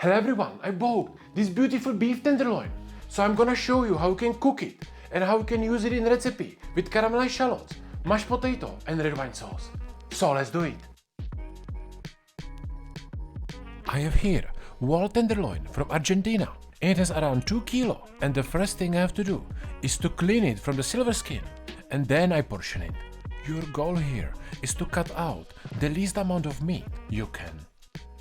Hello everyone, I bought this beautiful beef tenderloin. So I'm gonna show you how you can cook it and how you can use it in recipe with caramelized shallots, mashed potato and red wine sauce. So let's do it. I have here whole tenderloin from Argentina. It has around 2 kilo and the first thing I have to do is to clean it from the silver skin and then I portion it. Your goal here is to cut out the least amount of meat you can.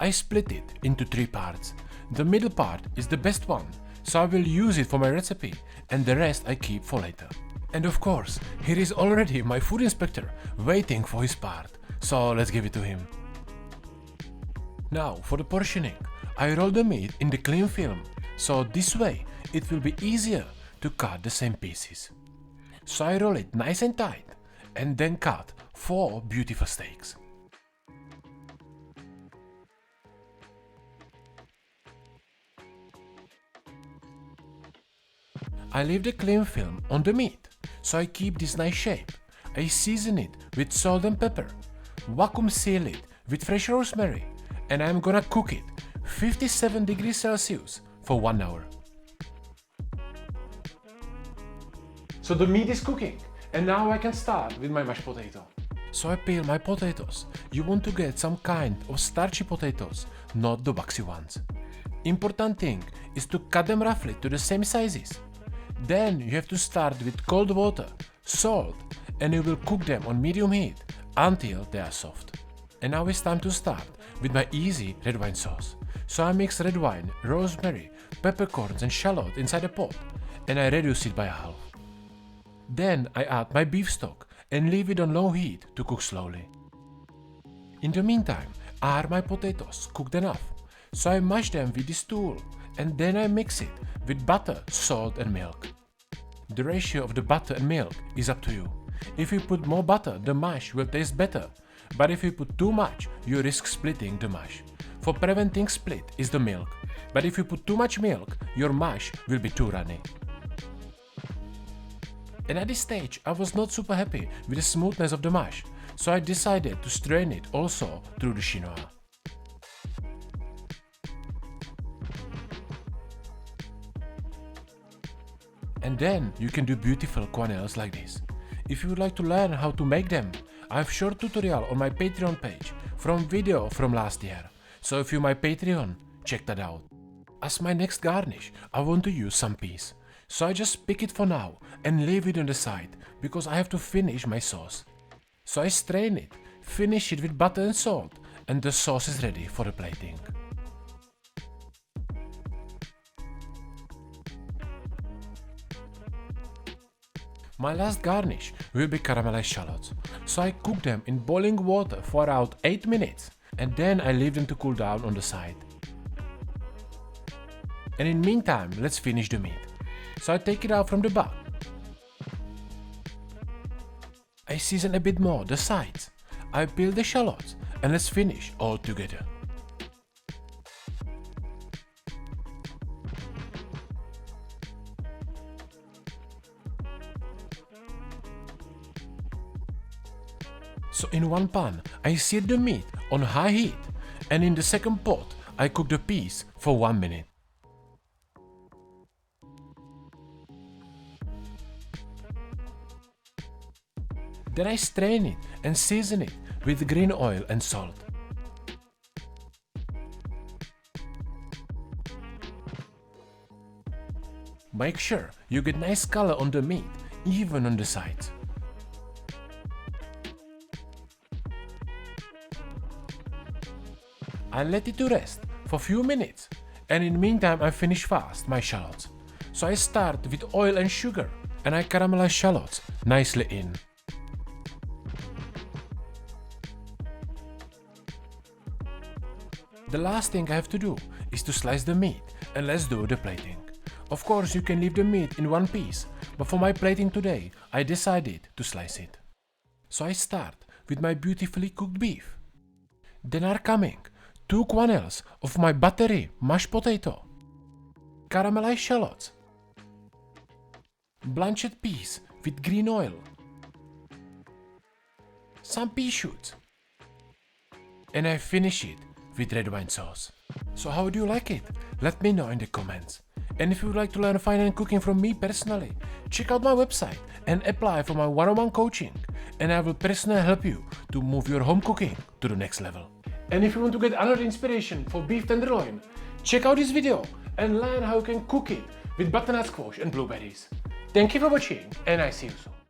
I split it into 3 parts. The middle part is the best one, so I will use it for my recipe and the rest I keep for later. And of course, here is already my food inspector waiting for his part, so let's give it to him. Now for the portioning, I roll the meat in the cling film, so this way it will be easier to cut the same pieces. So I roll it nice and tight and then cut 4 beautiful steaks. I leave the cling film on the meat, so I keep this nice shape. I season it with salt and pepper, vacuum seal it with fresh rosemary, and I'm gonna cook it 57 degrees Celsius for 1 hour. So the meat is cooking, and now I can start with my mashed potato. So I peel my potatoes. You want to get some kind of starchy potatoes, not the waxy ones. Important thing is to cut them roughly to the same sizes. Then you have to start with cold water, salt, and you will cook them on medium heat until they are soft. And now it's time to start with my easy red wine sauce. So I mix red wine, rosemary, peppercorns and shallot inside a pot and I reduce it by half. Then I add my beef stock and leave it on low heat to cook slowly. In the meantime, are my potatoes cooked enough? So I mash them with this tool and then I mix it with butter, salt and milk. The ratio of the butter and milk is up to you. If you put more butter, the mash will taste better, but if you put too much, you risk splitting the mash. For preventing split is the milk, but if you put too much milk, your mash will be too runny. And at this stage, I was not super happy with the smoothness of the mash, so I decided to strain it also through the chinois. And then you can do beautiful quenelles like this. If you would like to learn how to make them, I have short tutorial on my Patreon page from video from last year. So if you're my Patreon, check that out. As my next garnish, I want to use some peas. So I just pick it for now and leave it on the side because I have to finish my sauce. So I strain it, finish it with butter and salt, and the sauce is ready for the plating. My last garnish will be caramelized shallots, so I cook them in boiling water for around 8 minutes and then I leave them to cool down on the side. And in meantime, let's finish the meat. So I take it out from the bag. I season a bit more the sides. I peel the shallots and let's finish all together. So in one pan, I sear the meat on high heat and in the second pot, I cook the peas for 1 minute. Then I strain it and season it with green oil and salt. Make sure you get nice color on the meat, even on the sides. I let it to rest for few minutes and in the meantime I finish fast my shallots. So I start with oil and sugar and I caramelize shallots nicely in. The last thing I have to do is to slice the meat and let's do the plating. Of course you can leave the meat in one piece, but for my plating today I decided to slice it. So I start with my beautifully cooked beef. Then are coming 2 quenelles of my buttery mashed potato, caramelized shallots, blanched peas with green oil, some pea shoots, and I finish it with red wine sauce. So how do you like it? Let me know in the comments. And if you would like to learn fine cooking from me personally, check out my website and apply for my one-on-one coaching, and I will personally help you to move your home cooking to the next level. And if you want to get another inspiration for beef tenderloin, check out this video and learn how you can cook it with butternut squash and blueberries. Thank you for watching, and I see you soon.